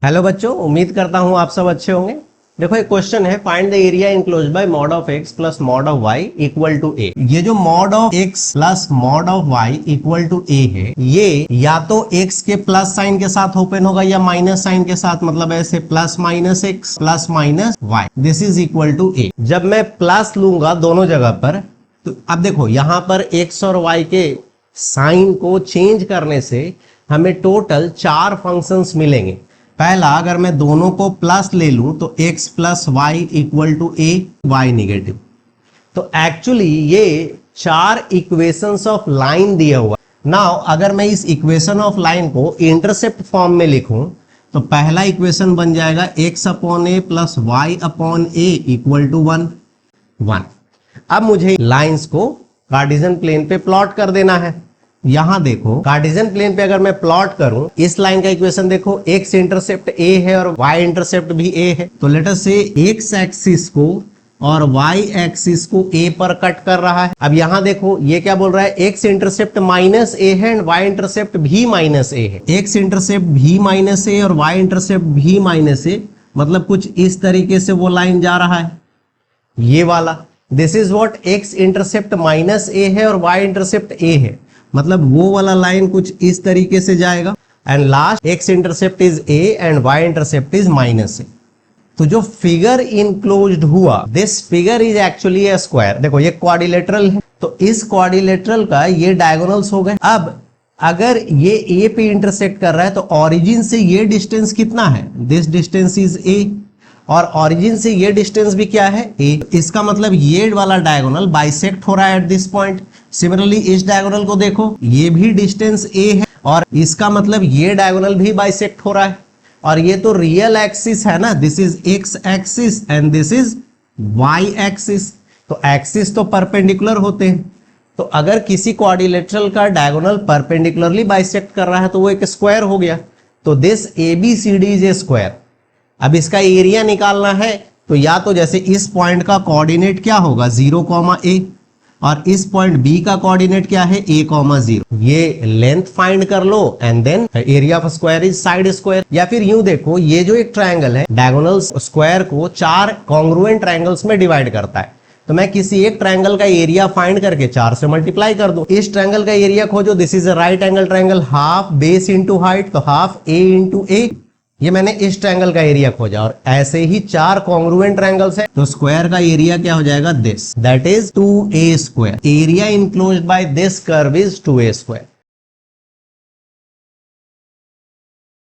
Hello बच्चों, उम्मीद करता हूं आप सब अच्छे होंगे। देखो एक क्वेश्चन है, find the area enclosed by mod of x plus mod of y equal to a। ये जो mod of x plus mod of y equal to a है, ये या तो x के प्लस साइन के साथ ओपन होगा या माइनस साइन के साथ, मतलब ऐसे plus minus x plus minus y, this is equal to a। जब मैं प्लस लूंगा दोनों जगह पर, तो अब देखो यहां पर x और y के साइन को चेंज करने से हमें टोटल 4 फंक्शंस मिलेंगे। पहला, अगर मैं दोनों को प्लस ले लूं तो x plus Y equal to a, y negative. तो एक्चुअली ये 4 इक्वेशंस ऑफ लाइन दिया हुआ। नाउ अगर मैं इस इक्वेशन ऑफ लाइन को इंटरसेप्ट फॉर्म में लिखूं तो पहला इक्वेशन बन जाएगा x upon a plus Y upon a equal to 1। अब मुझे लाइंस को कार्टेशियन प्लेन पे प्लॉट कर देना है। यहां देखो कार्टेशियन प्लेन पे अगर मैं प्लॉट करूं, इस लाइन का इक्वेशन देखो, x इंटरसेप्ट a है और y इंटरसेप्ट भी a है। तो लेट अस से x एक्सिस को और y एक्सिस को a पर कट कर रहा है। अब यहां देखो ये क्या बोल रहा है, x इंटरसेप्ट माइनस a है एंड y इंटरसेप्ट भी माइनस a है। x इंटरसेप्ट भी माइनस a और y इंटरसेप्ट भी माइनस a, मतलब कुछ इस तरीके से वो लाइन जा रहा है, ये वाला। This is what x intercept minus a है और y इंटरसेप्ट a है, मतलब वो वाला लाइन कुछ इस तरीके से जाएगा। And last x intercept is a and y intercept is minus a। तो जो फिगर इनक्लोज्ड हुआ, this figure is actually A square. देखो ये क्वाड्रिलेटरल है, तो इस क्वाड्रिलेटरल का ये डायगोनल्स हो गए। अब अगर ये a पे इंटरसेक्ट कर रहा है तो ऑरिजिन से ये डिस्टेंस कितना है, दिस डिस्टेंस इज a, और ऑरिजिन से ये डिस्टेंस भी क्या है, a। इसका मतलब ये वाला डायगोनल बाइसेक्ट हो रहा है एट दिस पॉइंट। सिमिलरली इस डायगोनल को देखो, ये भी डिस्टेंस a है और इसका मतलब ये डायगोनल भी बाइसेक्ट हो रहा है। और ये तो रियल एक्सिस है ना, this is x axis and this is y axis. तो एक्सिस तो परपेंडिकुलर होते हैं। तो अगर किसी क्वाड्रिलेटरल का डायगोनल परपेंडिकुलरली बाइसेक्ट कर रहा है तो वो एक स्क्वायर हो गया। तो this ABCD is a square. अब इसका एरिया निकालना है तो या तो जैसे इस पॉइंट का कोऑर्डिनेट क्या होगा 0, a, और इस पॉइंट B का कोऑर्डिनेट क्या है a, 0। ये लेंथ फाइंड कर लो and then area of square is side square. या फिर यूं देखो, ये जो एक ट्रायंगल है डायगोनल स्क्वायर को 4 कॉन्ग्रुएंट ट्रायंगल्स में डिवाइड करता है। तो मैं किसी एक ट्रायंगल का एरिया फाइंड करके 4 से मल्टीप्लाई कर दूं। इस ट्रायंगल का एरिया खोजो, this is a right angle triangle, half base into height, तो हाफ a इंटू a। ये मैंने इस ट्रायंगल का एरिया खोजा और ऐसे ही 4 कॉन्ग्रुएंट ट्रायंगल्स है, तो स्क्वायर का एरिया क्या हो जाएगा, this, that is 2a square. Area enclosed by this curve is 2a square.